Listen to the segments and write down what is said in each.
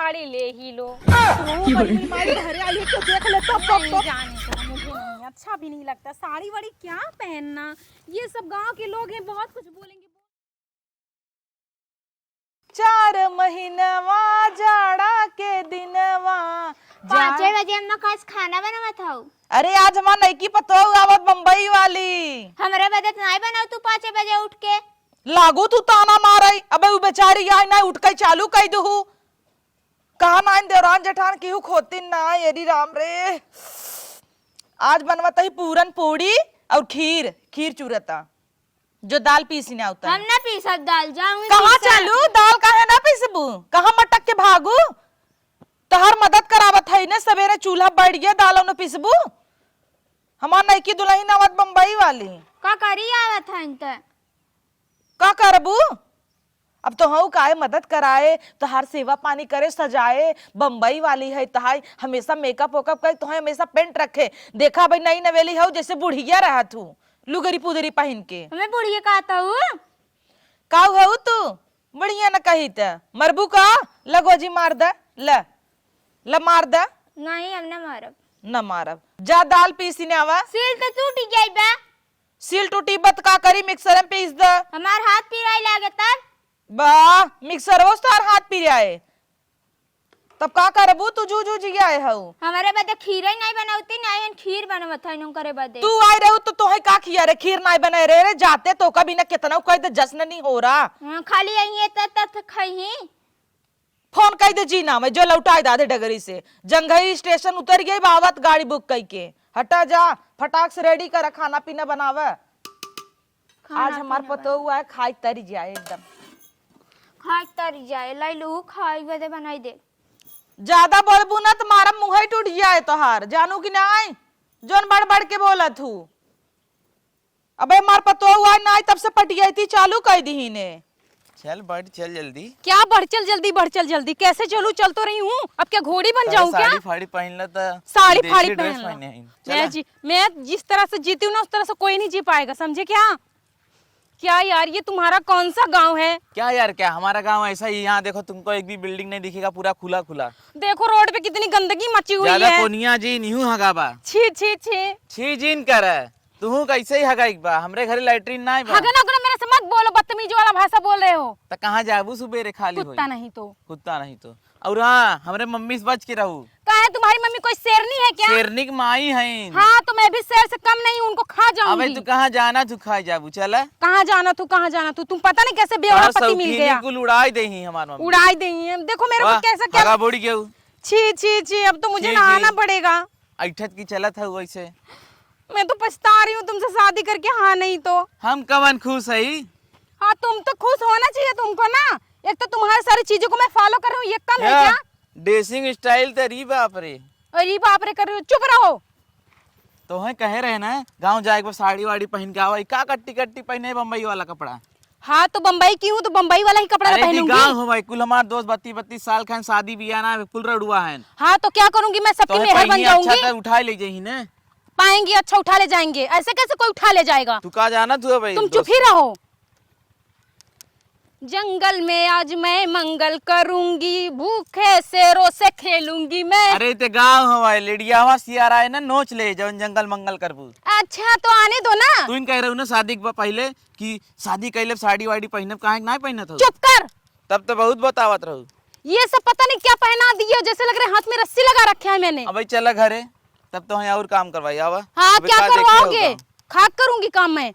साड़ी ले ही लो। मारी घरे आई तो देख ले तब नहीं जाने का, मुझे नहीं अच्छा भी नहीं लगता साड़ी वाड़ी क्या पहनना। ये सब गांव के लोग हैं, बहुत कुछ बोलेंगे। 4 महीनवा जाड़ा के दिनवा 5 बजे हम ना खाना बनावत हूँ। अरे आज हमार नईकी पतो आवत बम्बई वाली। हमरे बदे नहीं बनाओ तू 5 बजे उठ के। लागू तू ताना मारई अबे उ बेचारी आई ना उठ के चालू कई दहू। कहा ना देवरान जेठान केहू खोती ना एरी राम रे। आज बनवत ही पूरन पूड़ी और खीर चूरता जो दाल पीसी ना होता हम ना पीसत दाल जाऊंगी। कहाँ चालू दाल काहे ना पीसबू कहाँ मटक के भागू तहर मदद करावत है ने सवेरे चूल्हा बैठ गया दाल न पीसबू। हमार नईकी दुल्हन आवत बम्बई वाली का करी आवत है इंत का करबू। अब तो हूँ काहे मदद कराए तहार सेवा पानी करे सजाए बम्बई वाली है तहाई हमेशा मेकअप वेकअप करे तो हमेशा पेंट रखे। देखा भाई नई नवेली हो जैसे बुढ़िया रहा तू लुगरी पुदरी पहन के। हमें बुढ़िया कहता हूँ का हो तू बढ़िया न कही त मरबू का लगो जी मार द ल मार द। नहीं हम ना मारब न मारब जा दाल पीसी ने आवा। सिल तो टूट जाई बा। सील टूटी बत का करी मिक्सर में पीस द। हमार हाथ पिराई लागे तब बा मिक्सर वो तार हाथ पी आए तब का करबू तू जू जू जी आए हऊ। हमारे बदे खीर ही नहीं बनावती नहीं खीर बनवत है नु करे बदे। तू आई रहू तो तोहे का खिया रे खीर नहीं बने रे जाते तो कभी न कितना कह दे जश्न नहीं हो रहा। खाली आई तत खई फोन कह दे जी ना मैं जो लौटाई दादे डगरी से जंघई स्टेशन उतर गई बावत गाड़ी बुक कई के हटा जा फटाक से रेडी कर खाना पीना बनावे। आज हमार पतो हुआ है खाई तरी जाए एकदम खाई तर जाए लाई लू खाई बदे बनाई दे। ज्यादा बोलबू ना तुम्हारा मुंह ही टूट जाए तोहार जानू कि नहीं जोन बढ़ बढ़ के बोलत हूँ। अबे मार पतो हुआ है ना तब से पटिया थी चालू कर दी ने। चल बढ़ चल जल्दी। क्या बढ़ चल जल्दी कैसे चलूं चल तो रही हूँ अब क्या घोड़ी बन जाऊं क्या। साड़ी फाड़ी पहन ला था साड़ी फाड़ी पहन लो। मैं जिस तरह से जीती हूँ ना उस तरह से कोई नहीं जी पाएगा समझे क्या। क्या यार ये तुम्हारा कौन सा गांव है। क्या यार क्या हमारा गांव ऐसा ही यहाँ देखो तुमको एक भी बिल्डिंग नहीं दिखेगा पूरा खुला खुला। देखो रोड पे कितनी गंदगी मची हुई है। ज्यादा कोनिया जी नहीं हगाबा छी छी छी छी जीन कर तू कैसे ही हगाइक बा हमरे घरे लैट्रिन ना बा। हगना गुना मेरे से मत बोलो बदतमीजी वाला भाषा बोल रहे हो। तो कहाँ जाबू सुबेरे खाली होई कुत्ता नहीं तो और हाँ हमरे मम्मी से बच के रहू। कहा तुम्हारी मम्मी कोई शेरनी है क्या। शेरनी की माई है। हाँ तो मैं भी शेर से कम नहीं हूँ उनको खा जाऊंगी। अबे तू कहाँ जाना तू खा जाबू चला। कहाँ जाना तू तुम पता नहीं कैसे बेवड़ा पति मिल गया। कुल उड़ाई दे ही हमार मम्मी उड़ाई देंगे देखो मेरे को कैसा क्या बोड़ी गया। छी छी छी अब तो मुझे नहाना पड़ेगा। ऐठत की चला था वैसे मैं तो पछता रही हूँ तुमसे शादी करके। हाँ नहीं तो हम कवन खुश है। हाँ तुम तो खुश होना चाहिए तुमको ना। एक तो तुम्हारी सारी चीजों को मैं फॉलो कर रही हूँ ये कम है क्या। ड्रेसिंग स्टाइल तेरी बाप रे। अरे बाप रे कर रही हो चुप रहो। तो है कहे रहे ना गांव जाए के साड़ी वाड़ी पहन के आवा का कट्टी कट्टी पहने बम्बई वाला कपड़ा। हाँ तो बम्बई की हूँ तो बम्बई वाला ही कपड़ा पहनूंगी। गांव हो भाई कुल हमार दोस्त 32 साल खान शादी बियाह ना कुल रड़ुआ है। हाँ तो क्या करूंगी मैं सबकी मेहर बन जाऊंगी। अच्छा उठा ले जाही ना पाएंगे अच्छा उठा ले जाएंगे ऐसे कैसे कोई उठा ले जाएगा। तू कहा जाना तू भाई तुम चुप ही रहो। जंगल में आज मैं मंगल करूंगी भूखे शेरों से खेलूंगी मैं। अरे ते गांव हवाए लेडियावा सियारा है ना नोच ले जवन जंगल मंगल करबू। अच्छा तो आने दो ना। तू इन कह रहे हो ना शादी के पहले कि शादी कैले साड़ी वाड़ी पहनब काहे नहीं पहनत हो। चुप कर। तब तो बहुत बतावत रहू। ये सब पता नहीं क्या पहना दिए जैसे लग रहा है हाथ में रस्सी लगा रखा है मैंने। अब चला घरे तब तो यहाँ और काम करवाई आवा। हाँ क्या करवाओगे खाक करूंगी काम मैं।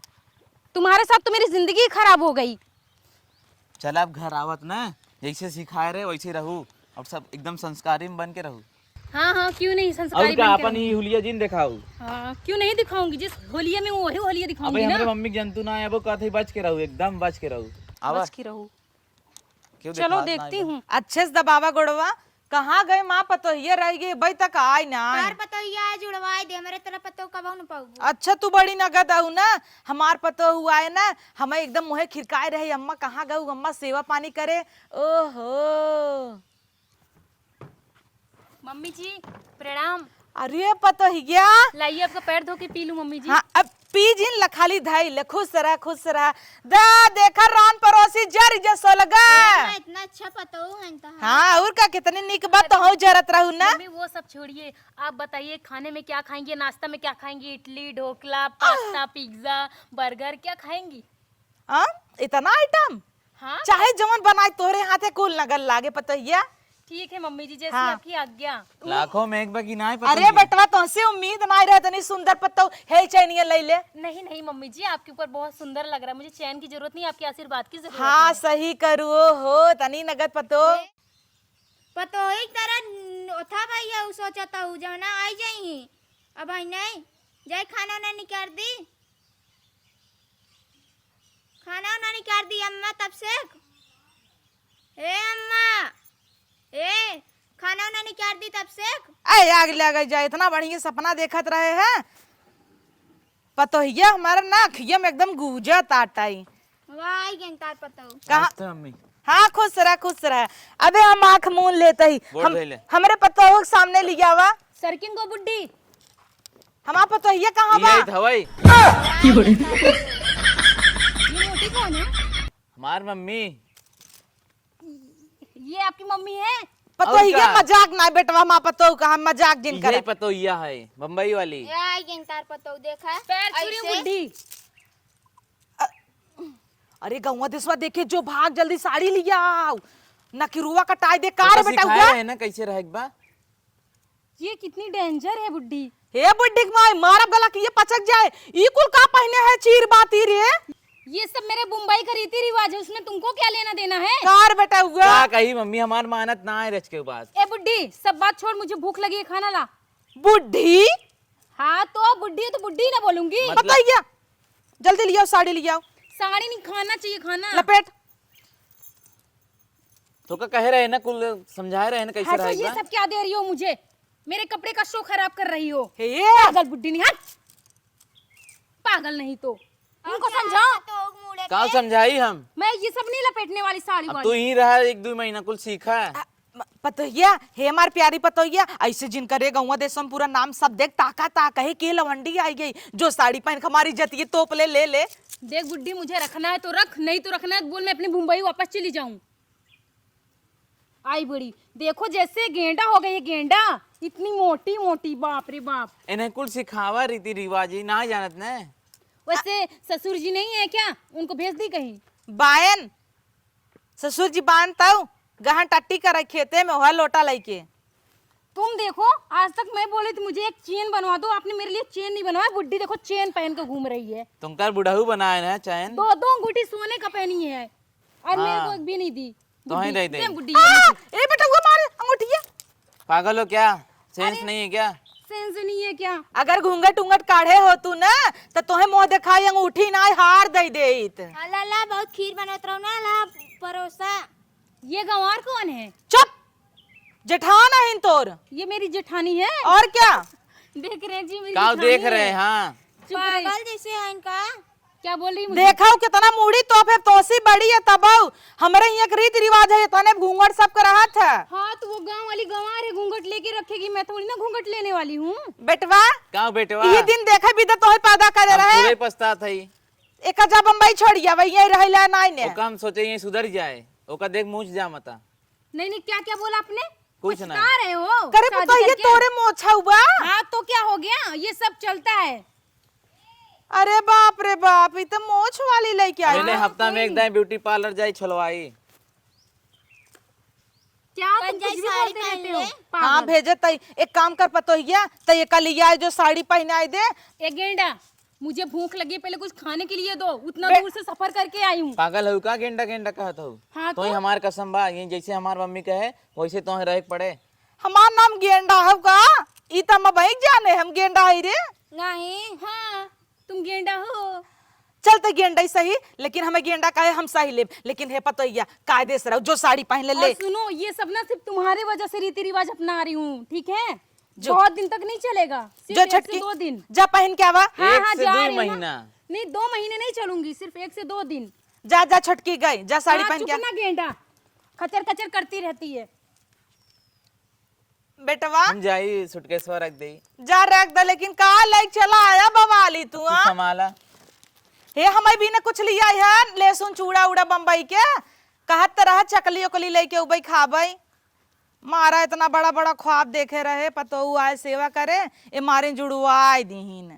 तुम्हारे साथ तो मेरी जिंदगी खराब हो गई। चल अब घर आवत ना जैसे सिखाए रहे वैसे रहू और सब एकदम संस्कारी में बन के रहू। हाँ हाँ क्यों नहीं संस्कारी बन के अपन ही हुलिया जिन दिखाऊ। हाँ क्यों नहीं दिखाऊंगी जिस होलिया में वही होलिया दिखाऊंगी ना। हमारे मम्मी जंतु ना है वो कहते बच के रहू एकदम बच के रहू। बच के रहू चलो देखती हूँ। अच्छे से दबावा गोड़वा कहाँ गए माँ पतो ये रह गई भाई तक आई ना। तार पतो ये जुड़वाई दे मेरे तरफ पतो कब न पाऊ। अच्छा तू बड़ी नगद आऊ ना हमार पतो हुआ है ना हमें एकदम मुहे खिरकाए रहे अम्मा कहाँ गऊ अम्मा सेवा पानी करे। ओहो मम्मी जी प्रणाम। अरे पतो ही गया लाइए आपका पैर धो के पी लूं मम्मी जी। हाँ अब पीजिन लखाली धाई ले खुश रहा दा देखा रान परोसी जर जसो लगा। मैं इतना अच्छा पताऊ है तो हाँ और का कितनी निक बात तो हो जरत रहू ना। मम्मी वो सब छोड़िए, आप बताइए खाने में क्या खाएंगे, नाश्ता में क्या खाएंगी? Idli, dhokla, pasta, pizza, burger, क्या खाएंगी? हाँ इतना आइटम, हाँ चाहे जवन बनाए तोरे हाथे कुल नगल लागे पतोहिया। ठीक है मम्मी जी, जैसी हाँ। आपकी आज्ञा। लाखों में एक बाकी ना है पता अरे बेटवा तुमसे उम्मीद ना रहे तनी सुंदर पत्तो है चैनिया ले ले। नहीं नहीं मम्मी जी, आपके ऊपर बहुत सुंदर लग रहा है, मुझे चैन की जरूरत नहीं, आपके आशीर्वाद की जरूरत हाँ सही करू हो तनी नगद पतो। पतो एक तरह था भैया उ सोचता हूँ जवना आई जाई अब आई नहीं जाए खाना ना निकाल दी, खाना ना निकाल दी अम्मा तब से। ए अम्मा ए खाना ना निकाल दी तब से। ऐ आग लग जाए, इतना बढ़िया सपना देखत रहे हैं पतोहिया हमारा ना अखिया में एकदम गूंजत आटाई। वाह गें तार पतो कहा नमस्ते मम्मी। हाँ खुश रहा। अबे हम आँख मून लेते ही बोल रहे ले। हमरे पतोह के सामने लिया हुआ सरकिन को बुड्ढी। हमारा पतोहिया कहाँ बा? ये हवाई ये मोटी कौन है? हमार मम्मी। ये आपकी मम्मी है? पतोहिया और का? मजाक ना बेटवा मा पतो का हम मजाक जिन यही करे। पतोहिया है बम्बई वाली। आई गें तार पतो देखा पैर छुरी ऐसे? बुड्ढी। अरे गौवा देसवा देखे जो भाग जल्दी साड़ी लिया आओ ना कि रुआ कटाई दे तो कार बेटा सिखाया हुआ। है ना कैसे रहे बा। ये कितनी डेंजर है बुड्ढी। हे बुड्ढी माई मारा गला कि ये पचक जाए। ई कुल का पहने है चीर बाती रे ये सब मेरे मुंबई का रीति रिवाज है, उसमें तुमको क्या लेना देना है? कार बेटा हुआ। क्या कही मम्मी, हमार मानत ना है रच के बाद। ए बुड्ढी सब बात छोड़, मुझे भूख लगी है, खाना ला। बुड्ढी हाँ तो बुड्ढी है तो बुड्ढी ना बोलूंगी। मतलब- पतोहिया जल्दी लियाओ साड़ी लियाओ साड़ी नहीं, खाना चाहिए खाना। लपेट। तो का कह रहे हैं ना कुल समझा रहे हैं ना कैसे हटो, रहे ये बा। सब क्या दे रही हो मुझे? मेरे कपड़े का शो खराब कर रही हो। हे पागल बुड्ढी नहीं, हट। पागल नहीं तो उनको समझाओ। तो मुड़े का समझाई हम। मैं ये सब नहीं लपेटने वाली साड़ी अब वाली। तू ही रहा 1-2 महीना कुल सीखा है। पतोहिया हे हमार प्यारी पतोहिया ऐसे जिन करे गौवा देशम पूरा नाम सब देख ताका ताका है के लवंडी आई गई जो साड़ी पहन के हमारी इज्जत ये तोप ले ले। देख बुड्ढी, मुझे रखना है तो रख, नहीं तो रखना है तो बोल, मैं अपनी मुंबई वापस चली जाऊं। आई बड़ी देखो जैसे गेंडा हो गई है, गेंडा इतनी मोटी मोटी, बाप रे बाप। इन्हें कुल सिखावा रीति रिवाज ही ना जानत ने। वैसे ससुर जी नहीं है क्या? उनको भेज दी कहीं। बायन ससुर जी बांधता गहन टट्टी कर खेते में वह लोटा लेके। तुम देखो आज तक मैं बोली थी मुझे एक चेन बनवा दो, आपने मेरे लिए चेन नहीं बनवाया। बुड्ढी देखो चेन पहन के घूम रही है, तुमकार बुढ़ाऊ बनाए ना चैन। 2 अंगूठी सोने का पहनी है और मेरे हाँ। को एक भी नहीं दी। तो ही दे दे। दे बुड्ढी, ए बेटा हुआ मारे अंगूठिया। पागल हो क्या, सेंस नहीं है क्या? सेंस नहीं है क्या? अगर घूंघट उंगट काढ़े हो तू ना तो तोहे मुंह दिखाई अंगूठी ना हार दे देत। ला बहुत खीर बनत रहो ना ला परोसा। ये गंवार कौन है? चुप जेठान है तोर। ये मेरी जेठानी है। और क्या देख रहे हैं जी मेरी का जेठानी देख है। रहे हैं? हाँ चुप रही। पागल जैसे है इनका। क्या बोल रही मुझे? देखा कितना मुड़ी तोफे तोसी बड़ी है तब हमारे यहाँ एक रीति रिवाज है तने घूंघट सब कर रहा था। हाँ तो वो गांव वाली गंवार है, घूंघट लेके रखेगी, मैं थोड़ी ना घूंघट लेने वाली हूँ। बेटवा का बेटवा ये दिन देखे भी तो तोहे पैदा करे रहे। पूरे पछता थई। एक जा बम्बई छोड़िया वही यही रहला नाई ने। ओका हम सोचे ये सुधर जाए, ओका देख मुंह जा मता। नहीं नहीं, क्या क्या बोला आपने? कुछ नहीं। पछता रहे हो करे शादी पता ये करके? तोरे मोछा हुआ। हाँ तो क्या हो गया, ये सब चलता है। अरे बाप रे बाप ये तो मोछ वाली लेके आई। पहले हफ्ता में एक दिन ब्यूटी पार्लर जाई छलवाई। क्या तुम कुछ भी साड़ी बोलते पहन रहते हो? ले। हाँ पागल। भेजे तई एक काम कर पतोहिया तई एक लिया जो साड़ी पहनाई दे। ए गेंडा, मुझे भूख लगी, पहले कुछ खाने के लिए दो, उतना दूर से सफर करके आई हूँ। पागल हो का, गेंडा गेंडा कहत हो? हाँ तो ही हमार कसम बा, ये जैसे हमार मम्मी कहे वैसे तो रहे पड़े। हमार नाम गेंडा है का ई त हम भाई जाने हम गेंडा है रे। नहीं, हाँ तुम गेंडा हो। चलते गेंडा ही सही लेकिन हमें गेंडा कहे हम सही ले लेकिन हे पतोहिया कायदे से रहो जो साड़ी पहन ले और ले। सुनो, ये सब ना सिर्फ तुम्हारे वजह से रीति रिवाज अपना रही हूँ, ठीक है? बहुत दिन तक नहीं चलेगा, सिर्फ जो 1 से छटकी 2 दिन। जा पहन के आवा। हाँ एक हाँ से जा 2 रही हूँ ना। महीना। नहीं 2 महीने नहीं चलूंगी, सिर्फ 1 से 2 दिन। जा जा छटकी गई जा साड़ी हाँ, पहन चुप के। ना गेंडा, खचर खचर करती रहती है। बेटवा हम जाई सूटकेस रख दे। जा रख दे, लेकिन कहा लाइक चला आया बवाली तू। तू हाँ संभाला। हे हमें भी ना कुछ लिया है, लहसुन चूड़ा उड़ा बम्बई के कहत रहा चकली उकली लेके उबई खाबई। मारा इतना बड़ा बड़ा ख्वाब देखे रहे, पतो आए सेवा करे ए मारे जुड़वाई दीहीन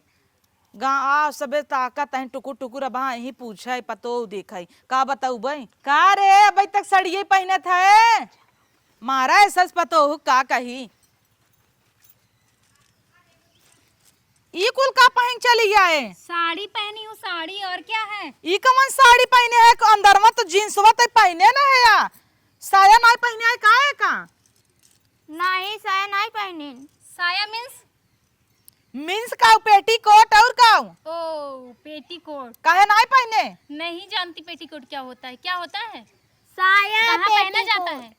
गाँव सबे ताकत है टुकुर टुकुर। अब यही पूछे पतो देखे का बताऊ बई का रे अभी तक सड़िए पहने थे। मारा है सच पतो का कही ई कुल का पहन चली आए। साड़ी पहनी हूँ, साड़ी और क्या है। ई कमन साड़ी पहने है, अंदर में तो जींसवा तो पहने ना है या साया नहीं पहने है का है का। नहीं साया नहीं पहनी। साया मीन्स मीन्स का पेटीकोट और का ओ पेटीकोट। काहे नहीं पहने। नहीं जानती पेटीकोट क्या होता है, क्या होता है, साया कहाँ पहना पेटीकोट। जाता है।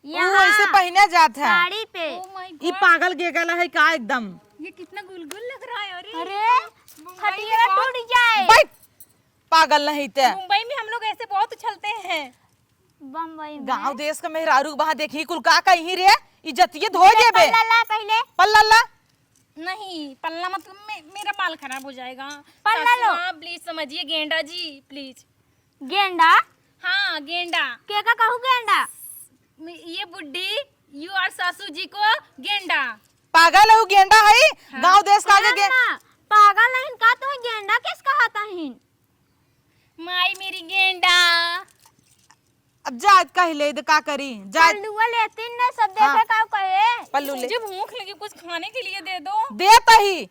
वो ऐसे पहने जाता है। साड़ी पे। ओ माय ई गॉड, पागल गेगल है का एकदम। ये कितना गुलगुल लग रहा है। अरे अरे खटिया टूट जाए। भाई पागल नहीं थे। मुंबई में हम लोग ऐसे बहुत उछलते हैं। बम्बई में गांव देश का मेहरारू वहां देखी कुल का कहीं रे इज्जतिये धो देबे। पल्ला पहले पल्ला नहीं पल्ला मतलब मेरा बाल खराब हो जाएगा। पल्ला लो। प्लीज समझिए गेंडा जी प्लीज। गेंडा हाँ गेंडा। के का कहू गेंडा। ये बुड्ढी यू आर सासू जी को गेंडा। पागल है वो गेंडा है। गांव देश का आगे अम्मा, पागल नहीं का तो गेंडा किस कहता है। माई मेरी गेंडा। अब जात कह ले का करी जात पल्लुआ लेती न सब देखे हाँ। का कहे। पल्लू ले मुझे भूख लगी, कुछ खाने के लिए दे दो। देता ही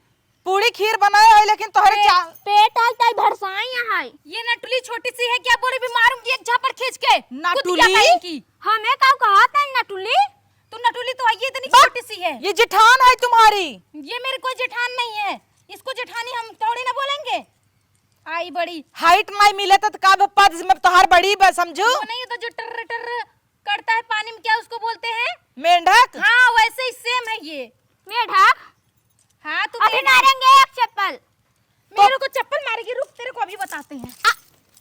पूरी खीर बनाए है, लेकिन तोहरे चा पेट आज ताई भरसाई यहाँ। ये नटुली छोटी सी है, क्या बोले भी मारूंगी एक झापड़ खींच के। नटुली? कुतिया कहेगी। हमें का कहता है नटुली। तो नटुली तो ये इतनी बा- छोटी सी है। ये जिठान है तुम्हारी। ये मेरे कोई जेठान नहीं है, इसको जेठानी हम थोड़ी ना बोलेंगे। आई बड़ी हाइट नहीं मिले तो का पद में तोहार बड़ी बस समझो। वो नहीं तो जो टर टर करता है पानी में, क्या उसको बोलते हैं। मेंढक। हाँ वैसे ही सेम है ये। मेढक हाँ तू अभी मेरे मारेंगे एक चप्पल। मेरे को चप्पल मारेगी, रुक तेरे को अभी बताते हैं।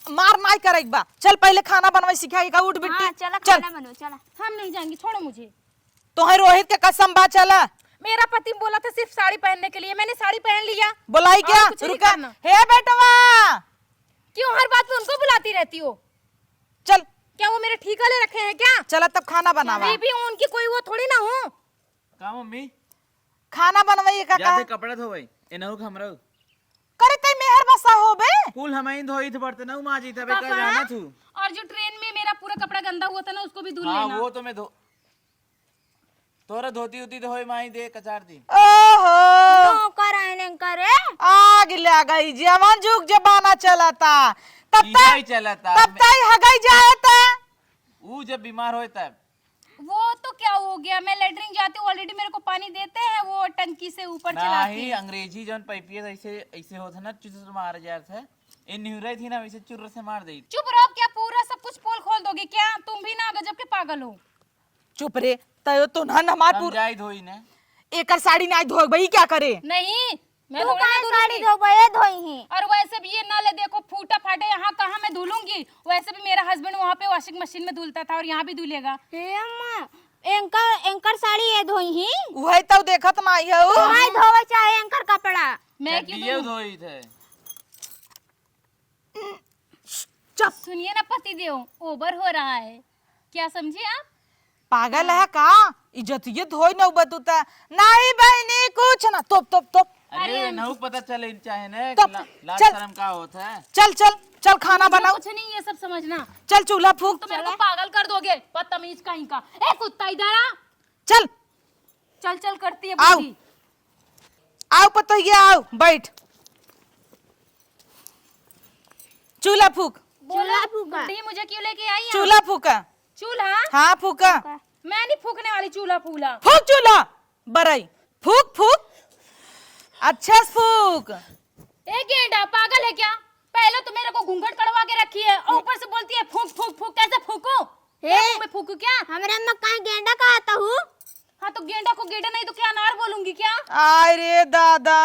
मार नहीं करे बा। चल पहले खाना बनवाई सिखाएगा उठ बिट्टी। हाँ चला चल खाना बनो चला। हम नहीं जाएंगे, छोड़ो मुझे। तोहे रोहित के कसम बा चला। मेरा पति बोला था सिर्फ साड़ी पहनने के लिए, मैंने साड़ी पहन लिया। बुलाई क्या और कुछ नहीं रुका। करना। हे बेटवा क्यों हर बात पे उनको बुलाती रहती हो। चल क्या वो मेरे ठीका ले रखे हैं क्या। चला तब खाना बनावा। मैं भी उनकी कोई वो थोड़ी ना हूँ। का मम्मी खाना बनवाई का जाते कपड़ा धोवई एनहु हमरो करे तई मेहर बसा होबे। कुल हमें धोई थे बर्तन माजी थे का जाना तू। और जो ट्रेन में मेरा पूरा कपड़ा गंदा हुआ था ना, उसको भी धुल हाँ लेना। वो तो मैं धो तोरा धोती होती तो होई माई दे कचार दी। ओहो नौकर आने करे। आग लग गई जवान जुग जमाना चला था तब इहा ही तक चला था। तब तक हगाई जाए था। ऊ जब बीमार होए तब वो तो क्या हो गया, मैं लेटरिन जाती हूँ ऑलरेडी मेरे को पानी देते हैं वो टंकी से ऊपर चला के। नहीं अंग्रेजी जौन पैपिए ऐसे ऐसे होता ना चुर मार जात है। इन निहुराई थी ना वैसे चुर्र से मार दी। चुप रहो, क्या पूरा सब कुछ पोल खोल दोगे क्या। तुम भी ना गजब के पागल हो। चुप रे तयो तो ना हमार पूर समझाई धोई ने एकर साड़ी नहीं धो भाई क्या करे। नहीं मैं तू थोड़ी का ना साड़ी धुलूंगी। धोबे धोई ही। और वैसे भी ये नाले देखो फूटा फाटे, यहाँ कहाँ मैं धुलूंगी। वैसे भी मेरा हस्बैंड वहाँ पे वॉशिंग मशीन में धुलता था और यहाँ भी धुलेगा। हे अम्मा एंकर साड़ी ये धोई ही। वही तो देखत नहीं है उ। हाय धोवे चाहे एंकर कपड़ा। मैं क्यों चड्डियों धुलूं? धोई थे। चुप सुनिए ना पति देव ओवर हो रहा है, क्या समझे आप। पागल है का इज्जत ये धोई न बतूता नहीं बहनी कुछ ना तोप तोप तोप। अरे नहु पता चले चाहे ने तब लाज चल। शर्म का होता है। चल चल चल खाना बनाओ। कुछ नहीं ये सब समझना। चल चूल्हा फूक। तो मेरे को पागल कर दोगे, बदतमीज कहीं का। ए कुत्ता इधर आ। चल चल चल करती है आओ। बुद्धि। आओ पतोहिया आओ बैठ। चूल्हा फूक। चूल्हा फूका। बुद्धि मुझे क्यों लेके आई है। चूल्हा फूका। चूल्हा हाँ फूका। मैं नहीं फूकने वाली चूल्हा फूला। फूक चूल्हा बरई फूक फूक अच्छा से फूक। ए गेंडा पागल है क्या। पहले तो मेरे को घूंघट कड़वा के रखी है और ऊपर से बोलती है फूक फूक फूक। कैसे फूकूं। मैं फूकू क्या। हमरे अम्मा का गेंडा कहता हूँ। हाँ तो गेंडा को गेंडा नहीं तो क्या अनार बोलूंगी क्या। आय रे दादा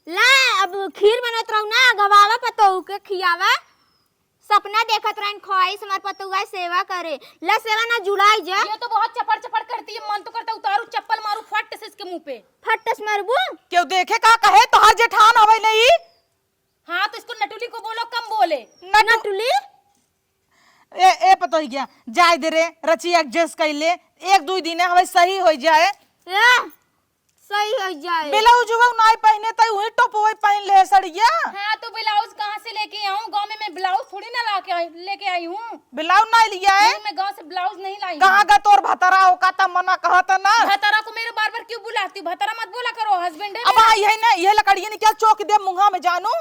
ला अब खीर बनत रहू ना गवावा पतोहू के खियावा। सपना देखत रहन ख्वाहिश हमार पतोहू सेवा करे। ला सेवा ना जुड़ाई जा। ये तो बहुत चपड़ चपड़ करती है, मन तो करता उतारू चप्पल पे। फटस मारबू। क्यों देखे का कहे तोहार जेठान हवे नहीं। हाँ तो इसको नटुली को बोलो कम बोले। नटुली ए पतो ही गया जाय दे रे रची एडजस्ट कर ले 1-2 दिन हवे सही हो जाए। सही हो जाए। ब्लाउज हुआ नहीं पहने तई वही टॉप वही पहन ले सड़िया। हाँ तो ब्लाउज कहाँ से लेके आऊँ? गांव में मैं ब्लाउज थोड़ी ना लेके आई हूँ। ब्लाउज नहीं लिया है। मैं गांव से ब्लाउज नहीं लाई। कहाँ का तोर भतरा हो का ता मना कहता ना। भतरा को मेरे बार बार क्यों बुलाती हो? भतरा मत बोला करो, हस्बैंड है अब मेरा। यही ना ये लकड़िया ने क्या चौक दे मुंगा में जानू।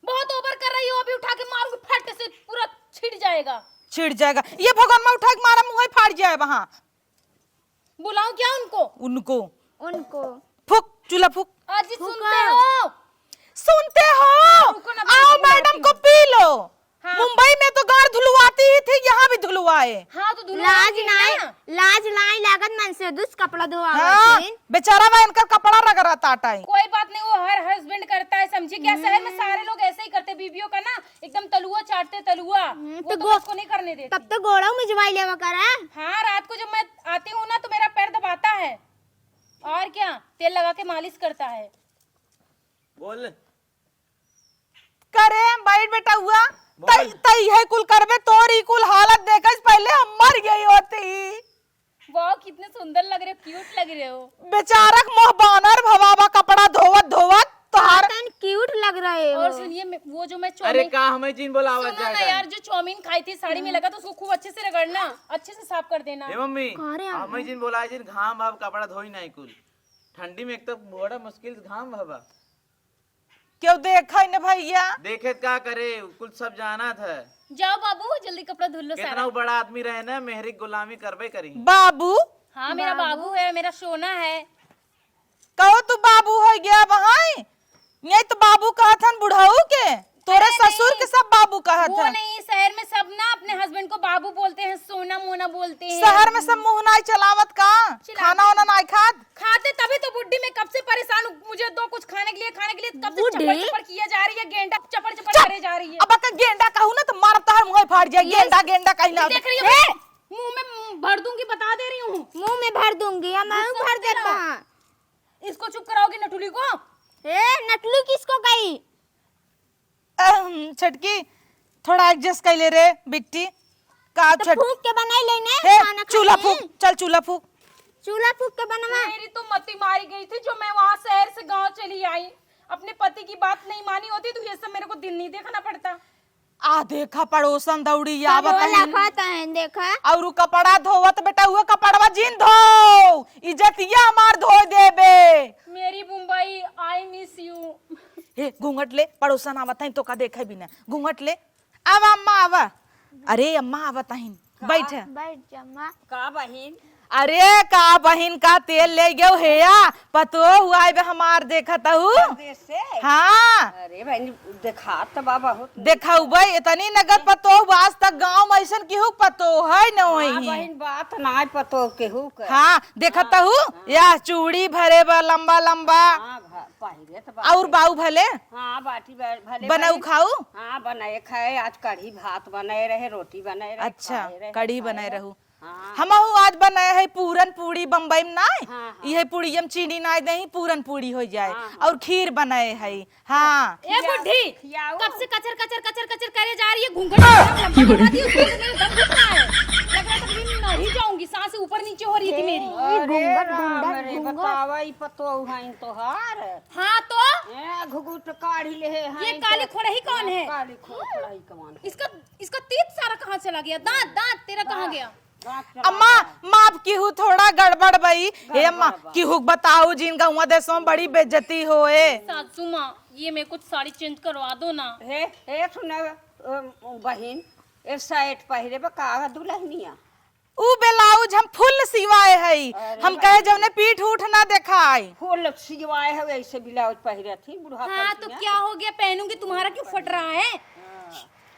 बहुत ओवर कर रही हो, अभी उठा के मारूंगी फट से पूरा छिड़ जाएगा। छिड़ जाएगा ये भगवान में उठा के मारा मुंह ही फाड़ जाए वहां। बुलाऊं क्या उनको? उनको फूक चूल्हा फूक। आज ही सुनते हो? सुनते हो? रुको ना, आओ मैं मैडम को पी लो। हाँ। मुंबई में तो गाड़ धुलवाती ही थी, यहाँ भी धुलवाए। हाँ तो लाज लाई लागत मन से दुस कपड़ा धोआ। हाँ, बेचारा मैं इनका कपड़ा रगड़ा टाटाई। कोई बात नहीं, वो हर हस्बैंड करता है, समझी क्या? शहर में सारे लोग ऐसे ही करते, बीवियों का ना एकदम तलुआ चाटते तलुआ। वो तो उसको नहीं करने देते। तब तो गोड़ा में जवाई लेवा करा। हाँ रात को जब मैं आती हूँ ना तो मेरा पैर दबाता है और क्या तेल लगा के मालिश करता है। बोल करे बैठ बेटा हुआ तई है कुल करबे तोरी कुल हालत देखस पहले हम मर गई होती। वाह कितने सुंदर लग रहे हो, क्यूट लग रहे हो। बेचारक मोह बानर भवावा कपड़ा धोवत तोहार क्यूट लग रहे हो। और सुनिए वो जो मैं अरे चौमिन का हमें जीन बोलावा सुनो ना यार, जो चौमिन खाई थी साड़ी में लगा तो उसको खूब अच्छे से रगड़ना, अच्छे से साफ कर देना। ए मम्मी अरे हमें जिन बोला जिन घाम भाव कपड़ा धोई नहीं कुल ठंडी में एक तो बड़ा मुश्किल घाम भावा। क्यों देखा न भैया। देखे का करे कुल सब जाना था। जाओ बाबू जल्दी कपड़ा धुल लो सारा। कितना बड़ा आदमी रहे ना मेहरी गुलामी करबे करी। बाबू हाँ मेरा बाबू है, मेरा सोना है। कहो तू बाबू हो गया वहाँ यही तो बाबू कहत हन बुढ़ाऊ के तोरे ससुर के सब बाबू कहत वो हन। नहीं, शहर में सब ना अपने हस्बैंड को बाबू बोलते हैं, सोना मोना बोलते हैं। शहर में सब मुंह नहीं चलावत का खाना वाना नहीं खात। खाते तभी तो बुड्ढी में कब से परेशान हूँ, मुझे दो कुछ खाने के लिए कब से चपड़ चपड़ किया जा रही है, गेंडा चपड़ चपड़ करे जा रही है। अब का गेंडा कहूँ ना तो मारता है मुंह फाड़ जाए। गेंडा कहीं ना देख रही है मुंह में भर दूंगी, बता दे रही हूँ। मुंह में भर दूंगी या मैं भर देता। इसको चुप कराओगी नटुली को? नटलू किसको कही? छटकी थोड़ा एडजस्ट कर ले रे बिट्टी का तो छट फूक के बनाई लेने हे खाना चूल्हा खाने। फूक चल चूल्हा फूक। चूल्हा फूक के बनवा। मेरी तो मती मारी गई थी जो मैं वहाँ शहर से गांव चली आई। अपने पति की बात नहीं मानी होती तो ये सब मेरे को दिन नहीं देखना पड़ता। आ देखा पड़ोसन दौड़ी आवत खाता है देखा। और कपड़ा धोवत बेटा हुआ कपड़वा जिन धो इज्जतिया हमार धो देबे। मेरी मुंबई आई मिस यू। हे घूंघट ले पड़ोसन आवत है तो का देखे बिना घूंघट ले। आवा अम्मा आवा। अरे अम्मा आवत है बैठ। बैठ जम्मा। का बहिन? अरे का बहिन का तेल ले गयो हेया पतो हुआ है हमार देखत हूँ। देश से? हाँ अरे बहन देखा तो बाबा हो। देखा भाई इतनी नगद पतो आज तक गांव में ऐसा केहू पतो है न वही। बहन बात ना पतो केहू के। हाँ देखत हूँ या चूड़ी भरे बा लंबा लंबा हाँ पहिरे तो बात। और बाऊ भले हाँ बाटी भले बनाऊ बहन। खाऊ। हाँ बनाए खाए आज कढ़ी भात बनाए रहे रोटी बनाए रहे अच्छा खाए रहे, कढ़ी खाए बनाए रहे। रहू। हाँ। हमहू आज बनाए है पूरन पूरी बम्बई में नाय। हाँ, हाँ। यह पूरी हम चीनी नाय दही पूरन पूरी हो जाए। हाँ, और खीर बनाए है। हाँ ए बुढ़ी खियाओ। कब से कचर कचर कचर कचर करे जा रही है, घूंघट लंबा लगा दी उसको, मेरा दम घुट रहा है। लग रहा था कभी नहीं जाऊंगी, सांसें ऊपर नीचे हो रही थी मेरी। अरे राम रे बतावा ई पतो हईन तोहार। हाँ तो ए घुघुट काढ़ी ले हईन। ये काली खोड़ही कौन है? काली खोड़ही कौन? इसका तीत सारा कहाँ चला गया? दांत दांत तेरा कहाँ गया? अम्मा माफ की हूँ थोड़ा गड़बड़ बई। हे अम्मा की हूँ बताओ जिन गाँव देशों में बड़ी बेइज्जती होए। सासू माँ ये मेरे को साड़ी चेंज करवा दो ना। हे सुन बहिन ए साइड पहिरे बा का दुल्हनिया। ऊ ब्लाउज हम फुल सिवाए है। हम कहे जब ने पीठ उठ ना दिखाई। फुल सिवाए है ऐसे ब्लाउज पहिरे थी बुढ़ा। हाँ तो क्या हो गया, पहनूंगी, तुम्हारा क्यों फट रहा है?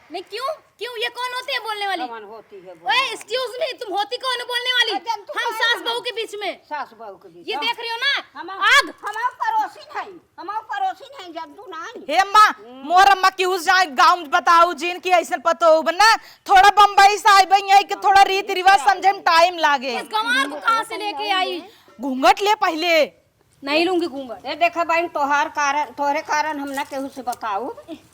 नहीं क्यों क्यों ये कौन होती है बोलने वाली? कौन होती है? ओए एक्सक्यूज मी, तुम होती कौन हो बोलने वाली? हम सास बहू के बीच में। सास बहू के बीच ये देख रही हो ना हम आग। हमार पड़ोसी नहीं जद्दू नहीं। हे अम्मा मोर अम्मा की उस जाए गाँव बताओ जिन की ऐसा पता हो बना थोड़ा बम्बई से आई बई है कि थोड़ा रीति रिवाज समझे में टाइम लागे। इस गंवार को कहाँ से लेके आई? घूंघट ले पहले नहीं लूंगी घूंघट। ये देखा बहन तोहरे कारण हम ना केहू से बताऊ,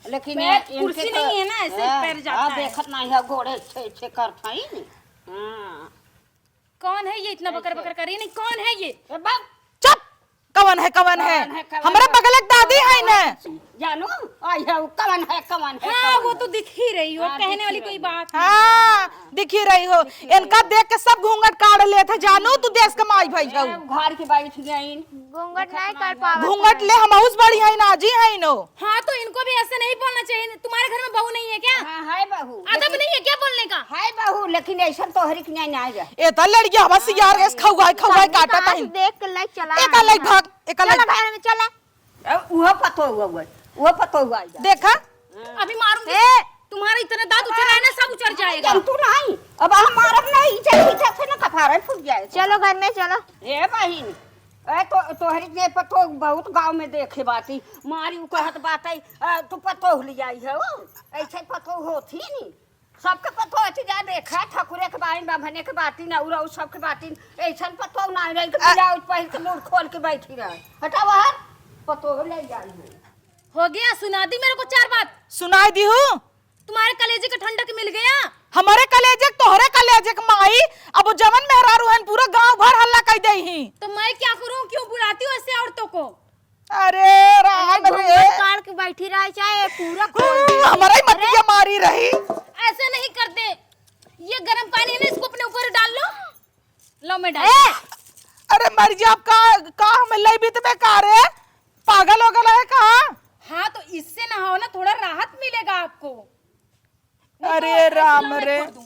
लेकिन पैर कुर्सी नहीं है ना, ऐसे पैर जाता है। देखत नहीं है गोड़े अच्छे करता ही नहीं। हाँ। कौन है ये इतना बकर बकर कर रही? नहीं कौन है ये? ए बाप चुप। कवन है हमारा बगल एक दादी है ना, जानू आई है कवन है हाँ वो तो दिख ही रही हो, कहने वाली कोई बात नहीं। हाँ दिख ही रही हो। इनका देख के सब घूंघट काट ले था। जानू तू देश कमाई भाई जाऊ घर की बैठ गई घूंघट नहीं कर पावा। घूंघट ले हम हाउस बड़ी है ना जी है नो। हाँ तो इनको भी ऐसे नहीं बोलना चाहिए। तुम्हारे घर में बहू नहीं है क्या? हाँ है बहू, अदब नहीं है क्या बोलने का? है बहू, लेकिन ऐसा तोहरी की नहीं ना रहे। ए त लड़की हवा से यार गैस खौगाई काटा कहाँ नहीं। से देख के लाइक चला एक अलग भाग एक चला अलग घर में चला। वो पतो हुआ देखा। अभी मारूंगी। तुम्हारा इतना दांत उचर है ना, सब उचर जाएगा। तू नहीं अब हमारा नहीं पीछे से ना कपारा फूट जाए। चलो घर में चलो। ए बहिन ए तोहरी ने पतो बहुत गांव में देखे बाती मारी उ कहत बात है तू पतो ले आई है ऐसे पतो होती नहीं सबके पतो अच्छी जा देखा ठकुरे के बाइन बाभने के बाती ना उरा सबके बाती ऐसा पतो ना रही के ब्लाउज पहन के मुंह खोल के बैठी रहे। हटा बाहर पतो ले जाई है। हो गया, सुना दी मेरे को 4 बात। सुनाई दी हूँ। तुम्हारे कलेजे का ठंडक मिल गया। हमारे कलेजे तोहरे कलेजे के माई अब जवन मेहरारू हन पूरा गांव भर हल्ला कर दे ही। तो मैं क्या करूं? क्यों बुलाती हूँ ऐसे औरतों को? अरे राम रे काट के बैठी रही चाहे पूरा खोल दे। हमारा ही मतिया मारी रही। ऐसे नहीं करते। ये गर्म पानी है ना, इसको अपने ऊपर डाल लो। लो मैं डाल। अरे मर जा का हमें ले भी तो बेकार है, पागल हो गया है कहा। हाँ तो इससे नहाओ ना, थोड़ा राहत मिलेगा आपको। नहीं तो अरे ऐसे राम मैं रे छोड़ दूं।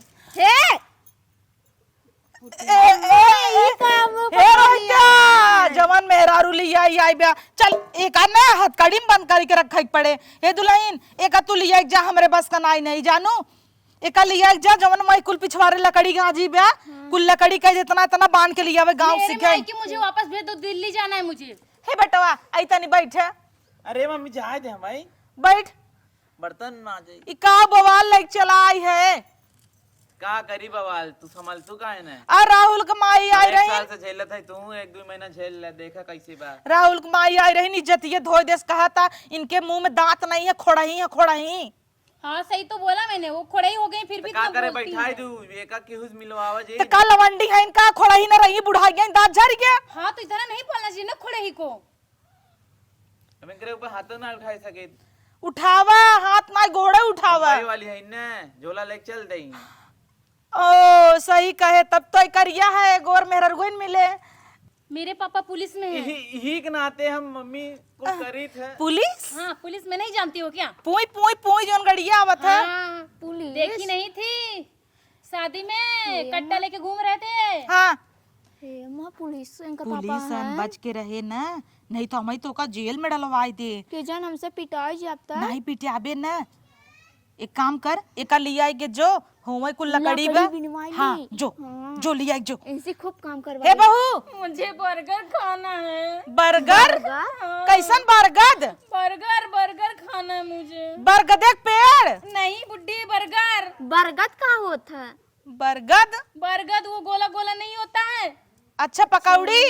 रोहित्या जवान मेहरारू लिया आई बया चल एक ना हथकड़ी में बंद करके रखा पड़े। हे दुल्हन एक तू लिया जा, हमरे बस का नहीं जानू। एक लिया जा जवन माई कुल पिछवारे लकड़ी गाजी बया कुल लकड़ी का जितना इतना बांध के लिया गाँव से मेरे मायके मुझे वापस भेज दो, दिल्ली जाना है मुझे। हे बेटवा ऐसा नहीं बैठे अरे मम्मी जाए दे भाई, बैठ। बर्तन ना जाए इका बवाल लाइक चलाई है का करी बवाल, तू संभल तू का है ना। आ राहुल के माई आई एक रही। साल से झेलत है तू, 1-2 महीना झेल ले, देखा कैसी बात। राहुल के माई आई रही इज्जतिये धोए देश कहा था इनके मुंह में दांत नहीं है, खोड़ही है खोड़ही। हाँ सही तो बोला मैंने, वो खड़े ही हो गए फिर भी का तो करे बोलती बैठाई है। दू एका केहुस मिलवावा जी। तो का लवंडी है इनका, खोड़ही न रही बुढ़ा गया दांत झड़ गया। हाँ तो इतना नहीं बोलना चाहिए ना खड़े ही को। हमें करे ऊपर हाथ ना उठाए सके। उठावा हाथ ना घोड़े उठावा। भाई वाली है ना, झोला लेके चल दई। ओ सही कहे, तब तो करिया है गोर मेहर गोइन मिले। मेरे पापा पुलिस में हैं। ही के नाते हम मम्मी को करी थे। पुलिस? हाँ पुलिस में नहीं जानती हो क्या? पुई पुई पुई जोन गड़िया आवत है। हाँ, पुलिस देखी नहीं थी शादी में, कट्टा लेके घूम रहे थे। हाँ हे मां पुलिस इनका पुलिस पापा है। बच के रहे ना, नहीं तो हमें तो का जेल में डलवाई दे। के जन हमसे पिटाई जाता है। नहीं पिटाबे ना, एक काम कर एक लिया के जो होवे कुल लकड़ी लकड़ी बा। बिनवाई हाँ ली। जो हाँ। जो लिया जो। इनसे खूब काम हे करवा। बहू मुझे बर्गर खाना है। बर्गर? कैसन बरगद? बर्गर बर्गर खाना है मुझे। बरगद एक पेड़? नहीं बुड्ढी, बर्गर। बरगद का होता है? बरगद? बरगद वो गोला गोला नहीं होता है। अच्छा पकौड़ी?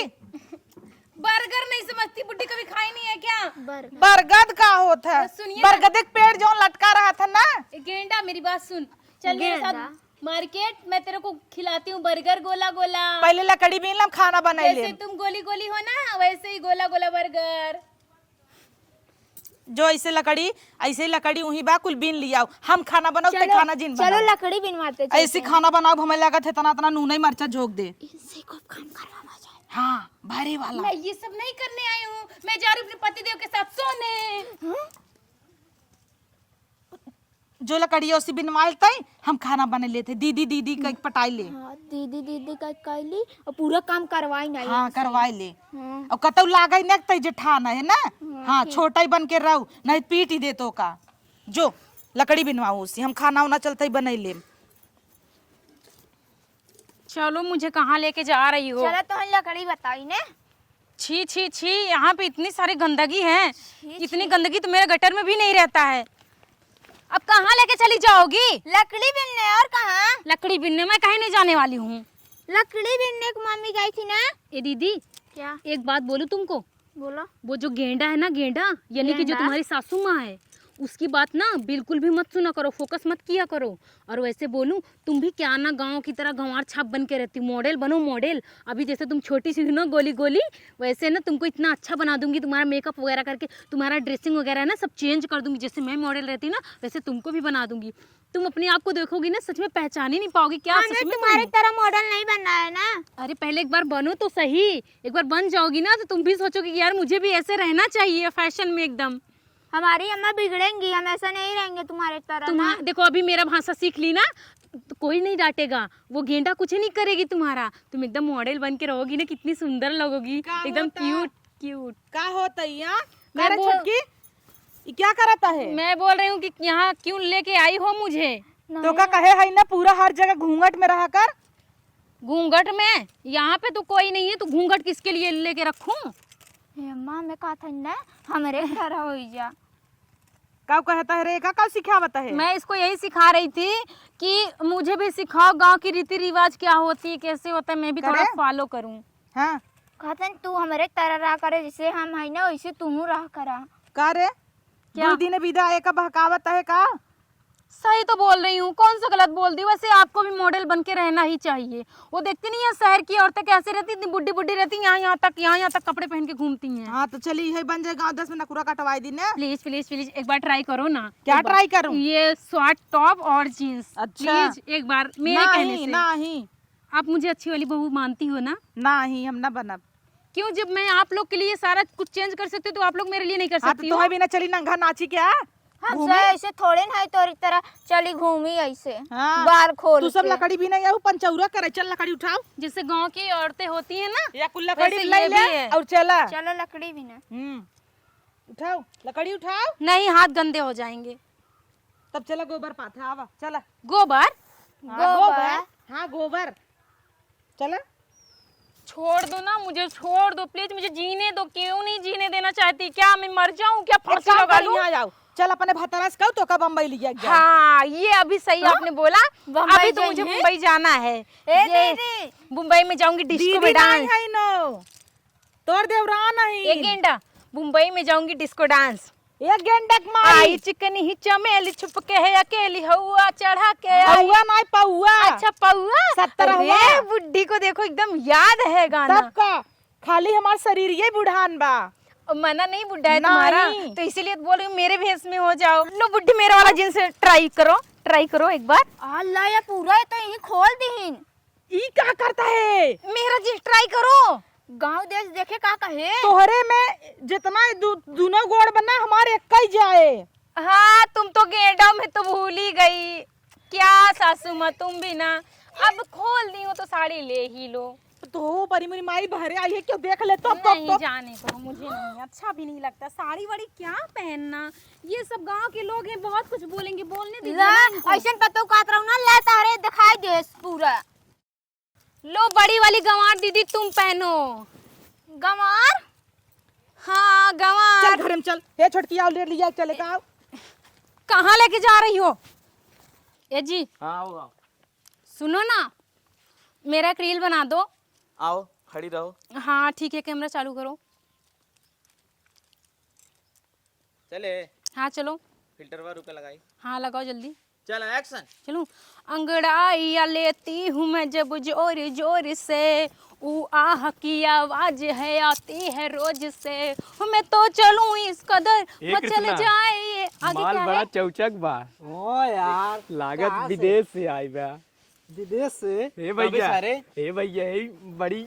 बर्गर नहीं समझती बुड्ढी, कभी खाई नहीं है क्या? बरगद बरगद का होता है? सुनिए ना। बरगद एक पेड़ जो लटका रहा था ना। गेंडा मेरी बात सुन, चल मेरे साथ गेंडा? मार्केट, मैं तेरे को खिलाती हूँ बर्गर गोला गोला। पहले लकड़ी बीन लम खाना बनाई ले। जैसे तुम गोली गोली हो ना वैसे ही गोला गोला बर्गर। जो ऐसे लकड़ी वही बा कुल बीन लिया हम खाना बनाओ ते खाना जिन चलो बनाओ। लकड़ी बिनवाते चलते ऐसे खाना बनाओ हमें लगा थे तना तना नून मरचा झोंक दे। इनसे खूब काम करवा जाए। हाँ भारी वाला। मैं ये सब नहीं करने आई हूँ, मैं जा रही हूँ अपने पतिदेव के साथ सोने। जो लकड़ी उसी बिनवाल तई हम खाना बने लेते दीदी दीदी का पटाई ले। हाँ दीदी दीदी का कैली और पूरा काम करवाई नहीं। हाँ करवाई ले। हाँ। और कतौ लागई न तई जेठान है ना। हाँ छोटा ही बन के रहू नहीं पीट ही दे तो का। जो लकड़ी बिनवाऊ उसी हम खाना उना चलते ही बनई ले। चलो मुझे कहाँ लेके जा रही हो? चलो तो हम लकड़ी बताई ने। छी छी छी, यहाँ पे इतनी सारी गंदगी है। इतनी गंदगी तो मेरे गटर में भी नहीं रहता है। अब कहाँ लेके चली जाओगी? लकड़ी बिनने और कहाँ? लकड़ी बिनने मैं कहीं नहीं जाने वाली हूँ। लकड़ी बिनने को मम्मी गई थी ना। ए दीदी क्या? एक बात बोलूं तुमको, बोलो। वो जो गेंडा है ना, गेंडा यानी कि जो गेंडा? तुम्हारी सासू माँ है, उसकी बात ना बिल्कुल भी मत सुना करो, फोकस मत किया करो। और वैसे बोलूं, तुम भी क्या ना गांव की तरह गंवार छाप बन के रहती, मॉडल बनो मॉडल। अभी जैसे तुम छोटी सी हो ना गोली गोली, वैसे ना तुमको इतना अच्छा बना दूंगी, तुम्हारा मेकअप वगैरह करके, तुम्हारा ड्रेसिंग वगैरह है ना सब चेंज कर दूंगी। जैसे मैं मॉडल रहती ना वैसे तुमको भी बना दूंगी। तुम अपने आप को देखोगी ना, सच में पहचान ही नहीं पाओगी क्या हमें सच में तुम्हारी तुम? तरह मॉडल नहीं बनना है ना। अरे पहले एक बार बनो तो सही, एक बार बन जाओगी ना तो तुम भी सोचोगी कि यार मुझे भी ऐसे रहना चाहिए फैशन में एकदम। हमारी अम्मा बिगड़ेंगी, हम ऐसा नहीं रहेंगे तुम्हारे तरह तुम ना। देखो अभी मेरा भाषा सीख ली ना तो कोई नहीं डांटेगा, वो गेंडा कुछ नहीं करेगी तुम्हारा। तुम एकदम मॉडल बन के रहोगी ना, कितनी सुंदर लगोगी, का एकदम होता? Cute cute. का होता है यहाँ? मैं मेरे बोल- छुटकी ये क्या करता है? मैं बोल रही हूँ कि यहाँ क्यों लेके आई हो मुझे? तो का कहे है ना पूरा हर जगह घूंघट में रहा कर। घूंघट में? यहाँ पे तो कोई नहीं है, तो घूंघट किसके लिए लेके रखूं? हे अम्मा मैं कहा था ना हमारे तरह हो जा। कब कहता है रे का कब सिखावता है? मैं इसको यही सिखा रही थी कि मुझे भी सिखाओ गांव की रीति रिवाज क्या होती है, कैसे होता है, मैं भी थोड़ा करे? फॉलो करूं। हाँ कहा था तू हमारे तरह रहा करे, जैसे हम है ना वैसे तू रहा करा। का रे? क्या? दो दिन विदा एक बहकावत है का? सही तो बोल रही हूँ, कौन सा गलत बोल दी? वैसे आपको भी मॉडल बन के रहना ही चाहिए। वो देखती नहीं है शहर की औरतें कैसे रहती, इतनी बुढ़ी बुढ़ी रहती, यहाँ तक कपड़े पहन के घूमती हैं। हाँ तो चली है बन जाएगा 10 में नकुरा कटवाई दी ने। प्लीज प्लीज प्लीज एक बार ट्राई करो ना। क्या एक बार। ट्राई करूं? ये शॉर्ट टॉप और जीन्स। अच्छा। प्लीज एक बार मेरे कहने नहीं से। नहीं आप मुझे अच्छी वाली बहू मानती हो ना? नहीं हम ना बनब। क्यों? जब मैं आप लोग के लिए सारा कुछ चेंज कर सकती हूँ तो आप लोग मेरे लिए नहीं कर हाँ तो सकती हो? तुम्हें भी ना चली नंगा नाची क्या? हम से ऐसे थोड़े ना है तोरी तरह चली घूमी ऐसे हाँ। बार खोल तू सब के। लकड़ी भी नहीं है, पंचौरा करे। चल लकड़ी उठाओ जैसे गांव की औरतें होती है ना, या कुल वैसे लकड़ी ये ले भी ले है। और चला। चलो लकड़ी भी ना। उठाओ लकड़ी उठाओ। नहीं हाथ गंदे हो जाएंगे। तब चला गोबर पाथा आवा चला। गोबर? हाँ, गोबर। हाँ गोबर चला। छोड़ दो ना, मुझे छोड़ दो प्लीज, मुझे जीने दो। क्यों नहीं जीने देना चाहती? क्या मैं मर जाऊं क्या? फांसी लगा लूं? जाओ चल अपने भतरस कहू तो का बम्बई लिया गया। हाँ ये अभी सही आपने बोला। बम्बई अभी तो मुझे जाएंगे? मुंबई जाना है। ए ये दीदी मुंबई में जाऊंगी डिस्को दीदी में नहीं डांस। है नो तोर देवरा नहीं। एक गेंडा मुंबई में जाऊंगी डिस्को डांस। एक गेंडक आई मारी। चिकनी ही चमेली छुप के है अकेली हवा चढ़ा के आई। पौआ नहीं पौआ। अच्छा पौआ? 70 हुआ। अरे बुड्ढी को देखो एकदम याद है गाना। तब का खाली हमार शरीर ये बुढ़ान बा। मना नहीं बुड्ढा है नहीं। तुम्हारा, तो इसीलिए बोल रही हूँ मेरे भेष में हो जाओ। लो बुड्ढी मेरा वाला जींस ट्राई करो एक बार। अल्लाह ये पूरा है तो यही खोल दीहिन। ई क्या करता है? मेरा जींस ट्राई करो। गांव देश देखे का कहे। तोहरे में जितना दोनों गोड़ बना हमारे एक ही जाए। हाँ तुम तो गेंडा में तो भूल ही गई। क्या सासू माँ तुम भी ना, अब खोल दी हो तो साड़ी ले ही लो। तो बड़ी मेरी माई बहरे आई है क्यों देख ले तो नहीं जाने को मुझे नहीं अच्छा भी नहीं लगता साड़ी वाड़ी क्या पहनना। ये सब गांव के लोग हैं, बहुत कुछ बोलेंगे, बोलने दीजिए ला ना इनको। ऐसे पतो काट रहू ना ले तारे दिखाई दे पूरा। लो बड़ी वाली गंवार दीदी तुम पहनो। गंवार? हाँ गंवार। चल घर में चल। ये छोटकी आओ ले लिया चले का। कहाँ लेके जा रही हो? ए जी हाँ आओ सुनो ना, मेरा एक रील बना दो। आओ खड़ी रहो। हाँ ठीक है, कैमरा चालू करो। चले हाँ चलो। फिल्टर वाला रुपए लगाई। हाँ लगाओ जल्दी। चल एक्शन। चलो। अंगड़ाइया लेती हूँ मैं जब जोर जोर से, ऊ आह की आवाज है आती है रोज से। मैं तो चलूं इस कदर मचल जाए ये आगे माल क्या बड़ा है? चौचक बा। ओ यार लागत विदेश से आई बा। विदेश से हे अबे भैया सारे। हे भैया हे बड़ी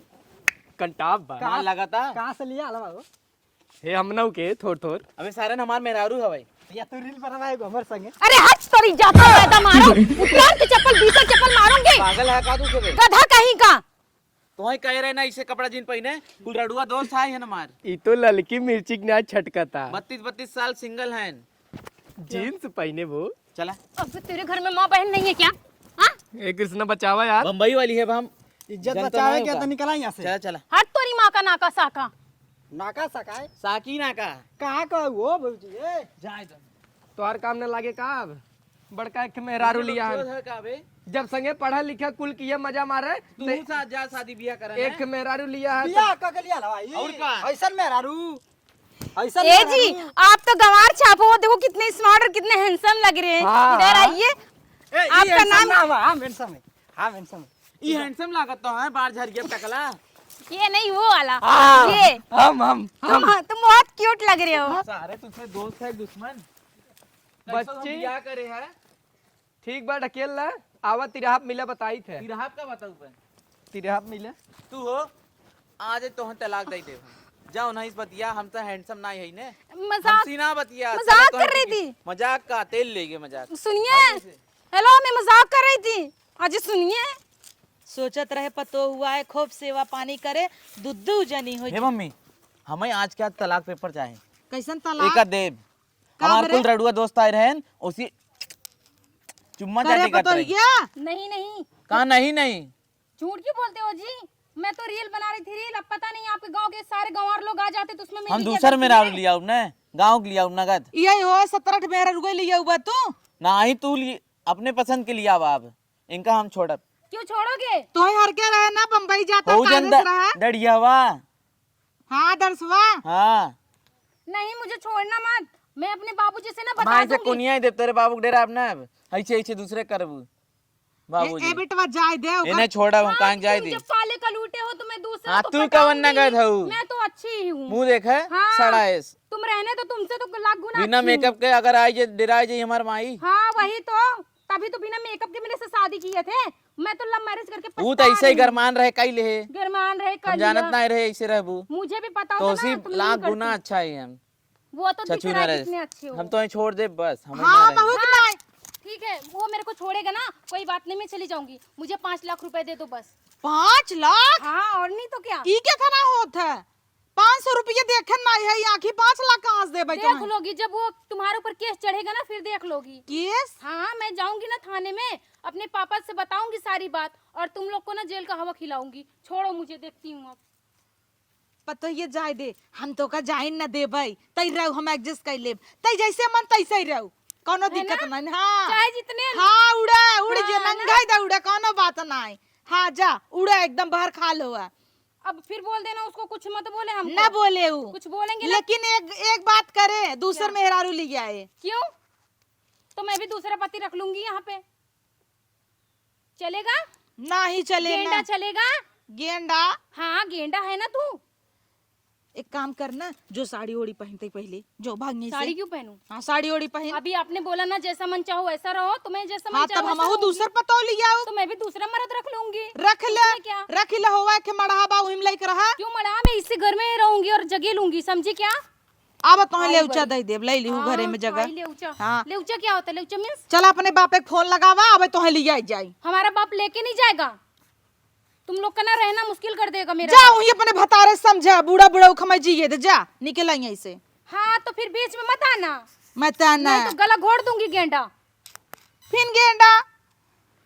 कंटाप बा। माल लगा था। कहाँ से लिया आला बाबू? हे हमनऊ के थोड़ थोड़। अबे सारे हमार मेहरारू हवाई। या तू रील बनाएगा हमारे संगे? अरे हट तोरी जाता पैदा मारो। उतार के चप्पल भीतर चप्पल मारूंगी। पागल है का तू से? गधा कहीं का। तो ही कह रहे ना इसे कपड़ा जीन पहने। कुल रडुआ दोस्त है हमार। ई तो ललकी मिर्ची के ना छटकता। 32 साल सिंगल हैं। जीन्स पहने वो। चला अब तेरे घर में माँ बहन नहीं है क्या? हाँ ए कृष्ण बचावा यार। बम्बई वाली है हम। इज्जत जनता बचावे नहीं क्या होगा। तो निकला यहाँ से। चला चला। हट तोरी माँ का नाका साका। नाका सकाए साकीना का। कहाँ का वो भौजी? ए जाए तो। तोहर काम न लागे का अब? बड़का एक मेहरारू लिया जो है। है का बे। जब संगे पढ़ा लिखा कुल किया मजा मारे तू साथ जा शादी ब्याह कर एक मेहरारू लिया है बिया का के लिया ला भाई और का? ऐसन मेहरारू ऐसन ए जी आप तो गंवार छापो हो, देखो कितने स्मार्ट और कितने हैंडसम लग रहे हैं। हाँ, इधर हाँ। आइए। आपका आपका नाम नाम हां मेंशन है हां मेंशन है ये हैंडसम लागत तो है बाहर झरिया टकला। ये नहीं वो वाला, हाँ, ये हम तुम बहुत क्यूट लग रहे हो। सारे तुझसे दोस्त है दुश्मन। बच्चे क्या करे है? ठीक बा ढकेल ला आवा तिरहाप मिला बताई थे तिरहाब का बताऊ पे तिरहाप मिला तू हो आज तो तलाक दे दे जाओ नहीं इस बतिया हम तो हैंडसम ना है ने मजाक हमसी ना बतिया मजाक चलो तो कर रही ठीक है। थी। मजाक का तेल लेगे मजाक सुनिए, हेलो मैं मजाक कर रही थी। अजी सुनिए, सोचत रहे पतो हुआ है खूब सेवा पानी करे दुद्दू जनी हो हे मम्मी हमें आज क्या तलाक पेपर चाहे कैसन एक तलाक देव का हमार बरे? कुल रडुआ दोस्त आए रहन उसी चुम्मा करे चाटी करते पतो रहे क्या नहीं नहीं कहा नहीं झूठ क्यों बोलते हो जी? मैं तो रील बना रही थी रील। अब पता नहीं आपके गांव के सारे गंवार लोग आ जाते तो उसमें मेरी हम क्या दूसर में गलती राव है? लिया ने गांव के लिया नगद यही हो 17 मेहरा रुके लिया हुआ तू ना ही तू अपने पसंद के लिया बाब इनका हम छोड़ब क्यों छोड़ोगे? तो हर के रहे ना बम्बई जाता हो कागज जंदा रहा डड़िया वा हाँ दर्शवा हाँ नहीं मुझे छोड़ना मत। मैं अपने बाबूजी से ना बता माई से दूंगी। कोनिया ही देव तेरे बाबू के डेरा अपना ऐसे ऐसे दूसरे करबू बाबूजी ए बेटवा जाय दे इन्हें छोड़ा हम हाँ, कहाँ जाए तुम दी जब काले कलूटे हो तो मैं दूसरा हाँ तो तू पटाऊंगी कवन न गए ही। थऊ मैं तो अच्छी ही हूँ। मुंह देखे हाँ, सड़ा है तुम रहने तो तुमसे तो लाख गुना बिना अच्छी हूँ। मेकअप के अगर आई जे डिराई जे हमार माई हाँ वही तो, तभी तो बिना मेकअप के मेरे से शादी किए थे। मैं तो लव मैरिज करके वो पछता तो ऐसे ही रही हूँ। गरमान रहे कई ले गरमान रहे कर हम जानत लिया। नहीं रहे ऐसे रहबू मुझे भी पता तो होता उसी ना तुम नहीं लाख करती। गुना अच्छा है हम वो तो दिख छछू रहा न है कितने अच्छे रहे हो। हम तो छोड़ दे बस हम हाँ बहुत नहीं ठीक है, वो मेरे को छोड़ेगा ना कोई बात नहीं, मैं चली जाऊंगी। मुझे 5 लाख रुपए दे दो बस। 5 लाख हाँ और नहीं तो क्या। ई के खाना होत है 500 रुपये देखन नहीं है आखी 5 लाख कहाँ से देबे देख लोगी जब वो तुम्हारे ऊपर केस चढ़ेगा ना फिर देख लोगी। केस हाँ मैं जाऊंगी ना थाने में, अपने पापा से बताऊंगी सारी बात और तुम लोग को ना जेल का हवा खिलाऊंगी। छोड़ो मुझे, देखती हूँ अब। पता ये जाय दे हम तो का जाइन न देबै तई रहू हम एडजस्ट कर लेब तई जैसे मन तैसे ही रहू कोनो दिक्कत नहीं हाँ चाहे जितने हाँ उड़ा उड़ जे हाँ, ना? नंगाई दा उड़ा कोनो बात नहीं हाँ जा उड़ा एकदम बाहर खा लो अब फिर बोल देना उसको, कुछ मत बोले हम न बोले ऊ कुछ बोलेंगे ना। लेकिन एक बात करे दूसर मेहरारू ले आए क्यों? तो मैं भी दूसरा पति रख लूंगी यहाँ पे, चलेगा? ना ही चले गेंडा ना चलेगा? गेंडा हाँ गेंडा है ना तू। एक काम करना जो साड़ी ओड़ी पहनते पहले जो भागने साड़ी से क्यों पहनूं? हाँ साड़ी ओड़ी पहन अभी आपने बोला ना जैसा मन चाहो वैसा रहो, तो मैं जैसा मन हाँ चाहो तब वैसा हम रहूंगी। दूसर पतो लिया तो मैं भी दूसरा मर्द रख लूंगी। रख ले इसमें क्या? रख ले होवा के मढ़ा बा उहिम लइक रहा क्यों मरा, मैं इसी घर में रहूंगी और जगह लूंगी, समझी क्या? अब तो ले उचा दे देब ले लिहू घरे में हाँ, जगह लेउचा। हाँ। लेउचा क्या होता है? लेउचा मीन्स चल अपने बाप एक फोन लगावा अब तो लिया जाई हमारा बाप लेके नहीं जाएगा। तुम लोग का ना रहना मुश्किल कर देगा मेरा जा बाप। वही अपने भतारे समझा बूढ़ा बूढ़ा उखमा जिए दे जा निकल आई ऐसे हाँ तो फिर बीच में मत आना, मैं ताना नहीं तो गला घोड़ दूंगी गेंडा। फिन गेंडा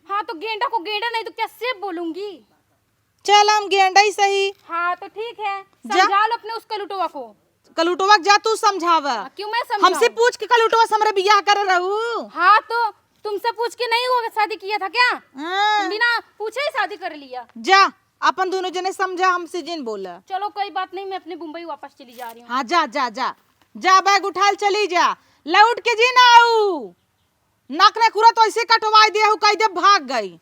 हाँ तो गेंडा को गेंडा नहीं तो क्या सेब बोलूंगी। चल हम गेंडा ही सही हाँ तो ठीक है, जा। समझा लो अपने उस कलुटवा को। कलुटवा जा तू समझावा क्यों मैं समझाऊं? हमसे पूछ के कलुटवा हमरे बियाह कर रहू हाँ तो तुमसे पूछ के नहीं हुआ शादी किया था क्या? हाँ, बिना पूछे ही शादी कर लिया। जा अपन दोनों जने समझा हमसे जिन बोला चलो कोई बात नहीं, मैं अपने मुंबई वापस चली जा रही हूँ। हाँ जा जा जा जा बैग उठाल चली जा लौट के जी ना आऊ नक ने खुरा तो ऐसे कटवाई दिया हूँ कई दे भाग गई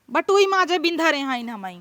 बटुई माजे बिंधा रहे हैं हमाई